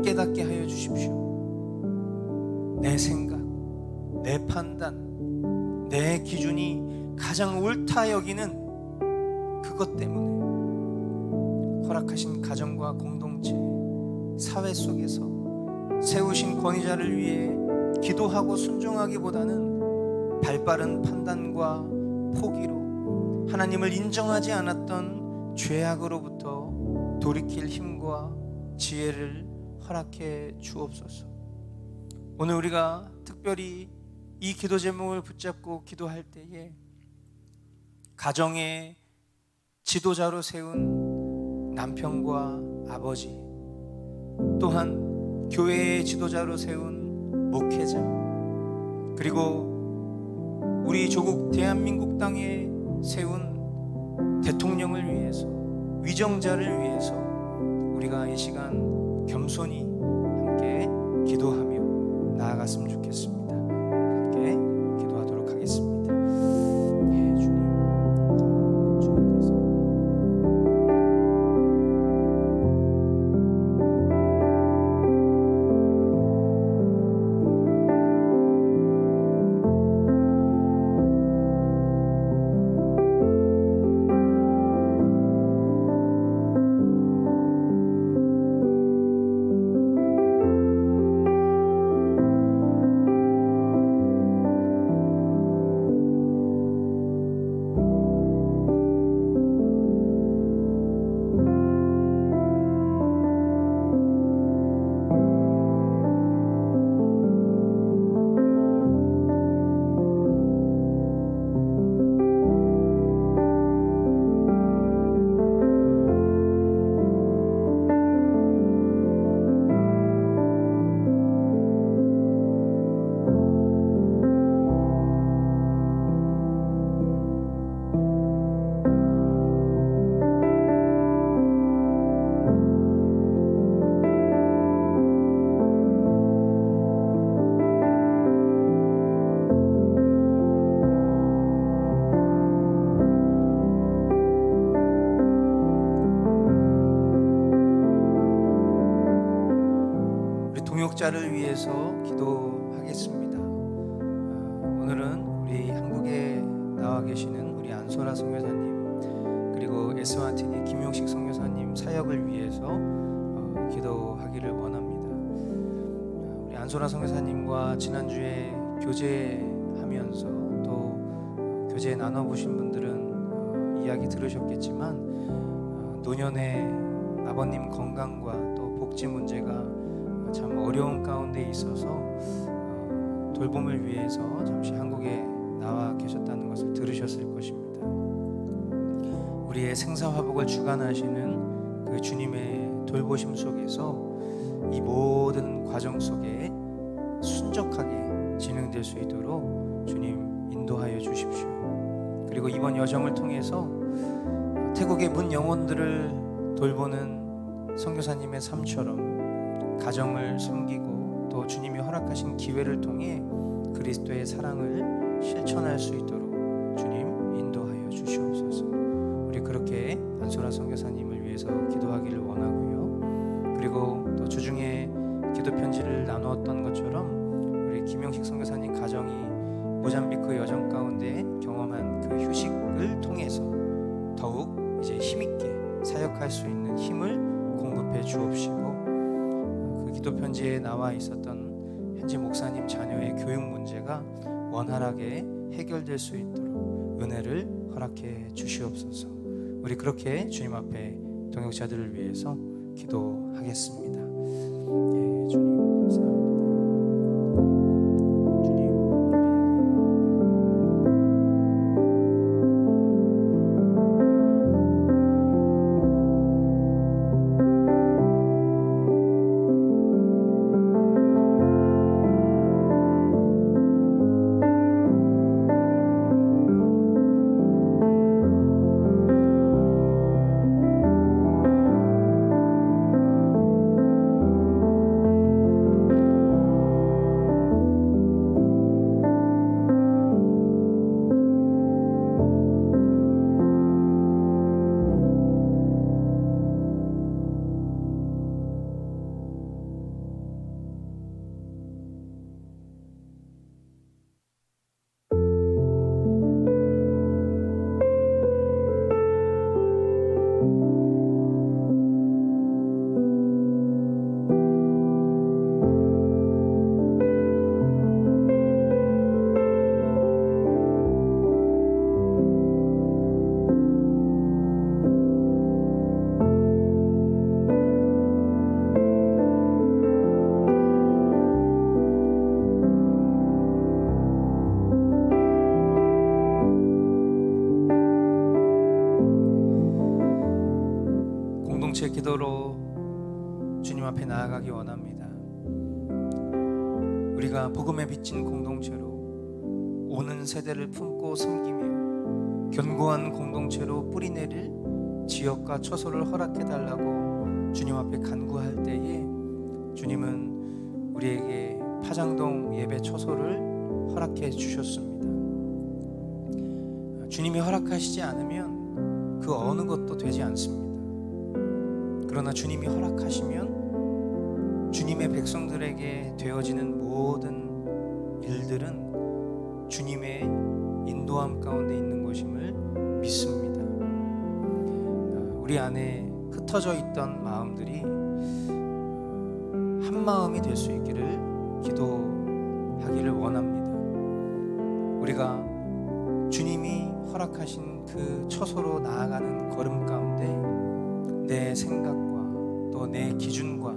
깨닫게 하여 주십시오. 내 생각, 내 판단, 내 기준이 가장 옳다 여기는 그것 때문에 허락하신 가정과 공동체, 사회 속에서 세우신 권위자를 위해 기도하고 순종하기보다는 발빠른 판단과 포기로 하나님을 인정하지 않았던 죄악으로부터 돌이킬 힘과 지혜를 허락해 주옵소서. 오늘 우리가 특별히 이 기도 제목을 붙잡고 기도할 때에 가정의 지도자로 세운 남편과 아버지, 또한 교회의 지도자로 세운 목회자, 그리고 우리 조국 대한민국 땅에 세운 대통령을 위해서, 위정자를 위해서 우리가 이 시간 겸손히 함께 기도하며 나아갔으면 좋겠습니다. 함께 기도하도록 하겠습니다. 예, 주님께서 동역자를 위해서 기도하겠습니다. 오늘은 우리 한국에 나와 계시는 우리 안소라 선교사님, 그리고 SYTD 김용식 선교사님 사역을 위해서 기도하기를 원합니다. 우리 안소라 선교사님과 지난주에 교제하면서 또 교제 나눠보신 분들은 이야기 들으셨겠지만 노년의 아버님 건강과 또 복지 문제가 참 어려운 가운데 있어서 돌봄을 위해서 잠시 한국에 나와 계셨다는 것을 들으셨을 것입니다. 우리의 생사화복을 주관하시는 그 주님의 돌보심 속에서 이 모든 과정 속에 순적하게 진행될 수 있도록 주님 인도하여 주십시오. 그리고 이번 여정을 통해서 태국의 문 영혼들을 돌보는 선교사님의 삶처럼 가정을 섬기고 또 주님이 허락하신 기회를 통해 그리스도의 사랑을 실천할 수 있도록 주님 인도하여 주시옵소서. 우리 그렇게 안소라 선교사님을 위해서 기도하기를 원하고요. 그리고 또 주중에 기도 편지를 나누었던 것처럼 우리 김영식 선교사님 가정이 모잠비크 여정 가운데 경험한 그 휴식을 통해서 더욱 이제 힘있게 사역할 수 있는 힘을 공급해 주옵시고, 기도 편지에 나와 있었던 현지 목사님 자녀의 교육 문제가 원활하게 해결될 수 있도록 은혜를 허락해 주시옵소서. 우리 그렇게 주님 앞에 동역자들을 위해서 기도하겠습니다. 예, 주님 감사합니다. 기도로 주님 앞에 나아가기 원합니다. 우리가 복음에 비친 공동체로 오는 세대를 품고 섬기며 견고한 공동체로 뿌리내릴 지역과 처소를 허락해달라고 주님 앞에 간구할 때에 주님은 우리에게 파장동 예배 처소를 허락해 주셨습니다. 주님이 허락하시지 않으면 그 어느 것도 되지 않습니다. 그러나 주님이 허락하시면 주님의 백성들에게 되어지는 모든 일들은 주님의 인도함 가운데 있는 것임을 믿습니다. 우리 안에 흩어져 있던 마음들이 한 마음이 될 수 있기를 기도하기를 원합니다. 우리가 주님이 허락하신 그 처소로 나아가는 걸음 가운데 내 생각과 또 내 기준과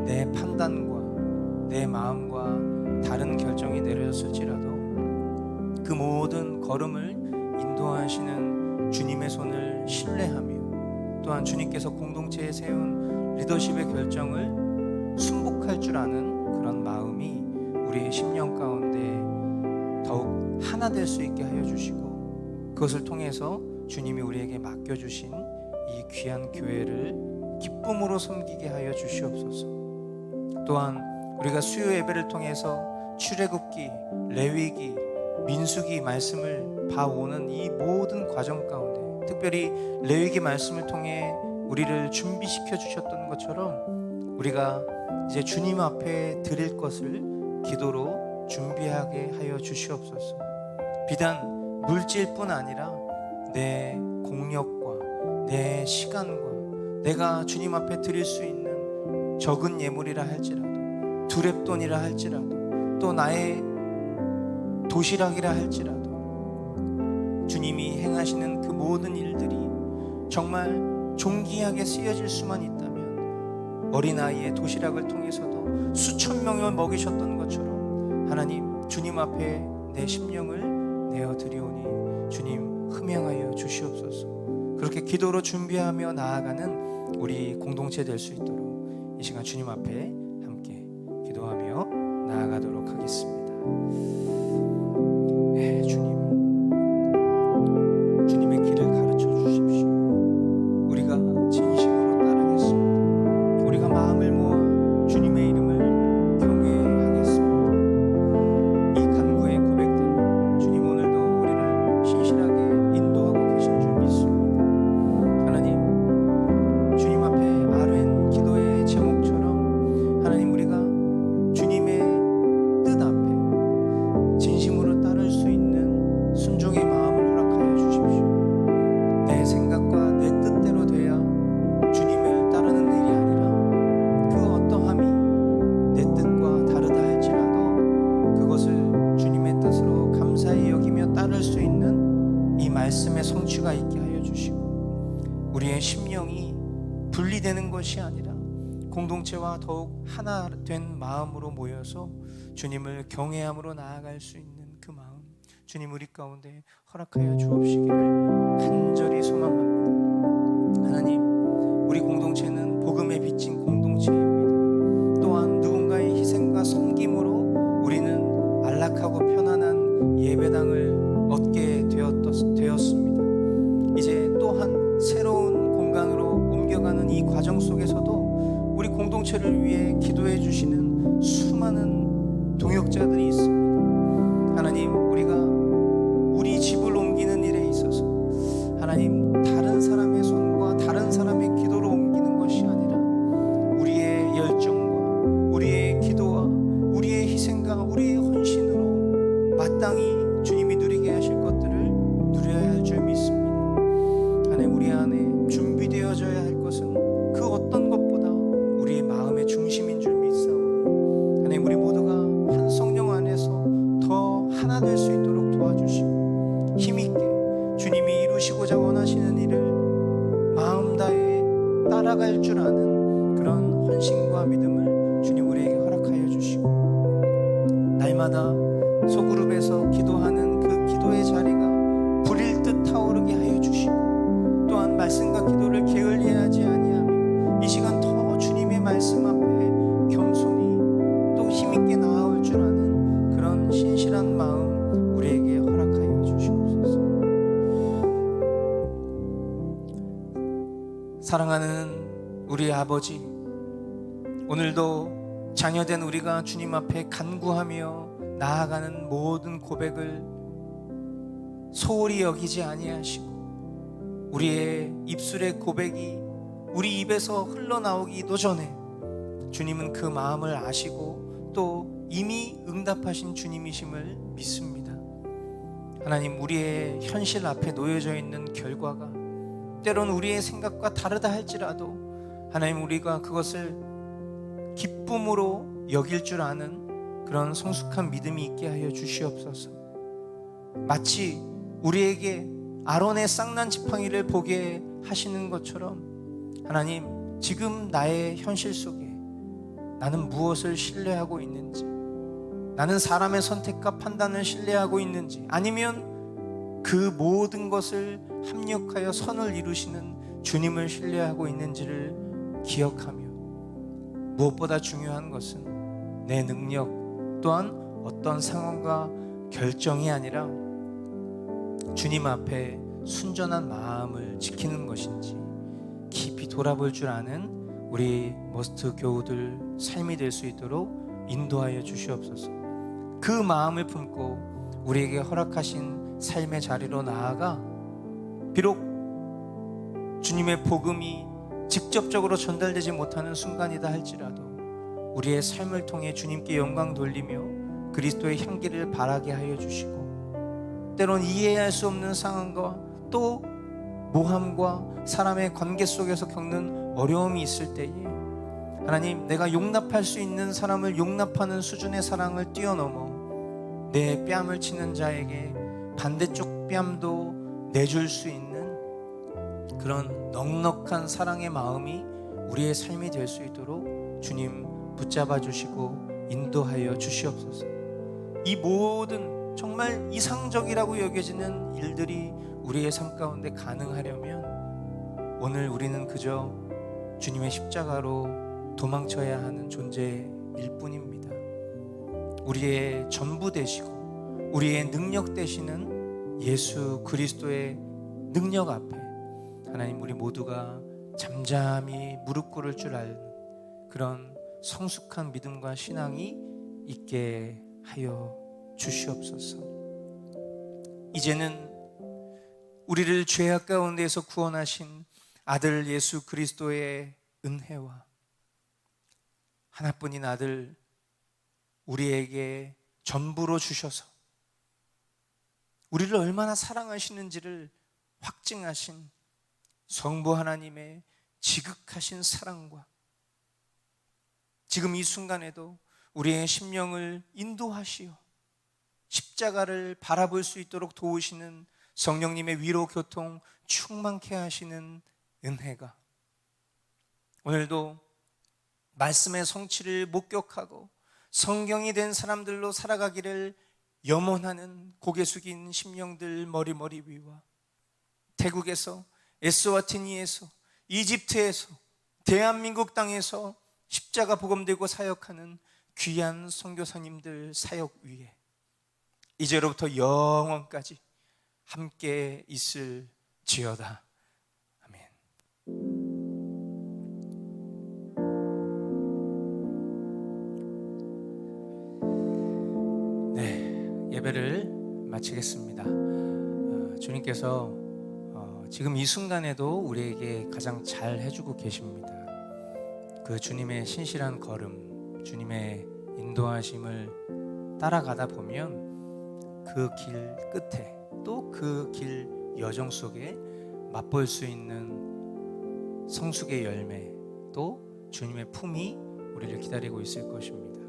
내 판단과 내 마음과 다른 결정이 내려졌을지라도 그 모든 걸음을 인도하시는 주님의 손을 신뢰하며 또한 주님께서 공동체에 세운 리더십의 결정을 순복할 줄 아는 그런 마음이 우리의 심령 가운데 더욱 하나 될 수 있게 하여 주시고 그것을 통해서 주님이 우리에게 맡겨주신 이 귀한 교회를 기쁨으로 섬기게 하여 주시옵소서. 또한 우리가 수요 예배를 통해서 출애굽기, 레위기, 민수기 말씀을 봐오는 이 모든 과정 가운데 특별히 레위기 말씀을 통해 우리를 준비시켜 주셨던 것처럼 우리가 이제 주님 앞에 드릴 것을 기도로 준비하게 하여 주시옵소서. 비단 물질뿐 아니라 내 공력과 내 시간과 내가 주님 앞에 드릴 수 있는 적은 예물이라 할지라도 두렙돈이라 할지라도 또 나의 도시락이라 할지라도 주님이 행하시는 그 모든 일들이 정말 존귀하게 쓰여질 수만 있다면 어린아이의 도시락을 통해서도 수천 명을 먹이셨던 것처럼 하나님 주님 앞에 내 심령을 내어드리오니 주님 흠양하여 주시옵소서. 그렇게 기도로 준비하며 나아가는 우리 공동체 될 수 있도록 이 시간 주님 앞에 함께 기도하며 나아가도록 하겠습니다. 주님의 길을 가르쳐 주십시오. 우리가 진심으로 따르겠습니다. 우리가 마음을 모아 주님의 이름을 경외하겠습니다. 이 간구의 고백대로 주님 오늘도 우리를 신실하게 인도하고 계신 줄 믿습니다. 하나님, 주님 앞에 아뢰는 기도의 제목처럼 하나님 우리가 주님의 뜻 앞에 진심으로 따를 수 있는 순종의 마음을 허락하여 주십시오. 내 생각과 내 뜻대로 돼야 주님을 따르는 일이 아니라 그 어떠함이 내 뜻과 다르다 할지라도 그것을 주님의 뜻으로 감사히 여기며 따를 수 있는 이 말씀의 성취가 있게 하여 주시고 우리의 심령이 분리되는 것이 아니라 공동체와 더욱 하나 된 마음으로 모여서 주님을 경외함으로 나아갈 수 있는 그 마음 주님 우리 가운데 허락하여 주옵시기를 간절히 소망합니다. 하나님, 우리 공동체는 복음에 비친 공동체입니다. 또한 누군가의 희생과 섬김으로 우리는 안락하고 편안한 예배당을 얻게 되었습니다. 이제 또한 새로운 공간으로 옮겨가는 이 과정 속에서도 우리 공동체를 위해 기도해 주시는 수많은 동역자들이 있습니다. 하나님, 우리가 우리 집을 옮기는 일에 있어서 하나님 다른 사람의 손과 다른 사람의 기도로 옮기는 것이 아니라 우리의 열정과 우리의 기도와 우리의 희생과 우리의 헌신으로 마땅히 주님이 누리게 하실 것들을 누려야 할 줄 믿습니다. 하나님, 우리 안에 준비되어져야 할 것은 그 어떤 것보다 우리의 마음의 중심인 줄 믿사오니 하나님, 우리 모두가 한 성령 안에서 더 하나 될 수 있도록 도와주시고 힘있게 주님이 이루시고자 원하시는 일을 마음 다해 따라갈 줄 아는 그런 헌신과 믿음을 주님 우리에게 허락하여 주시고 날마다 소그룹에서 기도하는 그 기도의 자리가 불일 듯 타오르게 하여 주시고 또한 말씀과 기도를 게을리하지 아니하며 신실한 마음 우리에게 허락하여 주시옵소서. 사랑하는 우리 아버지, 오늘도 자녀된 우리가 주님 앞에 간구하며 나아가는 모든 고백을 소홀히 여기지 아니하시고 우리의 입술의 고백이 우리 입에서 흘러나오기도 전에 주님은 그 마음을 아시고 또 이미 응답하신 주님이심을 믿습니다. 하나님, 우리의 현실 앞에 놓여져 있는 결과가 때론 우리의 생각과 다르다 할지라도 하나님, 우리가 그것을 기쁨으로 여길 줄 아는 그런 성숙한 믿음이 있게 하여 주시옵소서. 마치 우리에게 아론의 쌍난 지팡이를 보게 하시는 것처럼 하나님, 지금 나의 현실 속에 나는 무엇을 신뢰하고 있는지, 나는 사람의 선택과 판단을 신뢰하고 있는지, 아니면 그 모든 것을 합력하여 선을 이루시는 주님을 신뢰하고 있는지를 기억하며, 무엇보다 중요한 것은 내 능력 또한 어떤 상황과 결정이 아니라 주님 앞에 순전한 마음을 지키는 것인지 깊이 돌아볼 줄 아는 우리 머스트 교우들 삶이 될 수 있도록 인도하여 주시옵소서. 그 마음을 품고 우리에게 허락하신 삶의 자리로 나아가 비록 주님의 복음이 직접적으로 전달되지 못하는 순간이다 할지라도 우리의 삶을 통해 주님께 영광 돌리며 그리스도의 향기를 바라게 하여 주시고, 때론 이해할 수 없는 상황과 또 모함과 사람의 관계 속에서 겪는 어려움이 있을 때에 하나님, 내가 용납할 수 있는 사람을 용납하는 수준의 사랑을 뛰어넘어 내 뺨을 치는 자에게 반대쪽 뺨도 내줄 수 있는 그런 넉넉한 사랑의 마음이 우리의 삶이 될 수 있도록 주님 붙잡아 주시고 인도하여 주시옵소서. 이 모든 정말 이상적이라고 여겨지는 일들이 우리의 삶 가운데 가능하려면 오늘 우리는 그저 주님의 십자가로 도망쳐야 하는 존재일 뿐입니다. 우리의 전부 되시고 우리의 능력 되시는 예수 그리스도의 능력 앞에 하나님, 우리 모두가 잠잠히 무릎 꿇을 줄 아는 그런 성숙한 믿음과 신앙이 있게 하여 주시옵소서. 이제는 우리를 죄악 가운데에서 구원하신 아들 예수 그리스도의 은혜와 하나뿐인 아들 우리에게 전부로 주셔서 우리를 얼마나 사랑하시는지를 확증하신 성부 하나님의 지극하신 사랑과 지금 이 순간에도 우리의 심령을 인도하시어 십자가를 바라볼 수 있도록 도우시는 성령님의 위로 교통 충만케 하시는 은혜가 오늘도 말씀의 성취를 목격하고 성경이 된 사람들로 살아가기를 염원하는 고개 숙인 심령들 머리 위와 태국에서 에스와티니에서 이집트에서 대한민국 땅에서 십자가 복음 들고 사역하는 귀한 선교사님들 사역 위에 이제로부터 영원까지 함께 있을지어다. 아멘. 네, 예배를 마치겠습니다. 주님께서 지금 이 순간에도 우리에게 가장 잘 해주고 계십니다. 그 주님의 신실한 걸음, 주님의 인도하심을 따라가다 보면 그 길 끝에 또 그 길 여정 속에 맛볼 수 있는 성숙의 열매, 또 주님의 품이 우리를 기다리고 있을 것입니다.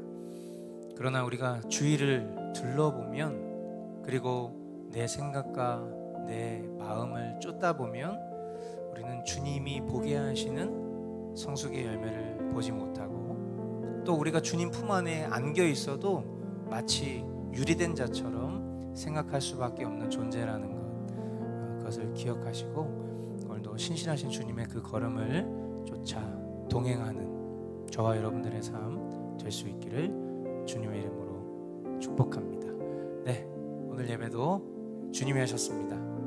그러나 우리가 주위를 둘러보면, 그리고 내 생각과 내 마음을 쫓다 보면 우리는 주님이 보게 하시는 성숙의 열매를 보지 못하고, 또 우리가 주님 품 안에 안겨 있어도 마치 유리된 자처럼 생각할 수밖에 없는 존재라는 것, 그것을 기억하시고 오늘도 신실하신 주님의 그 걸음을 쫓아 동행하는 저와 여러분들의 삶 될 수 있기를 주님의 이름으로 축복합니다. 네, 오늘 예배도 주님이 하셨습니다.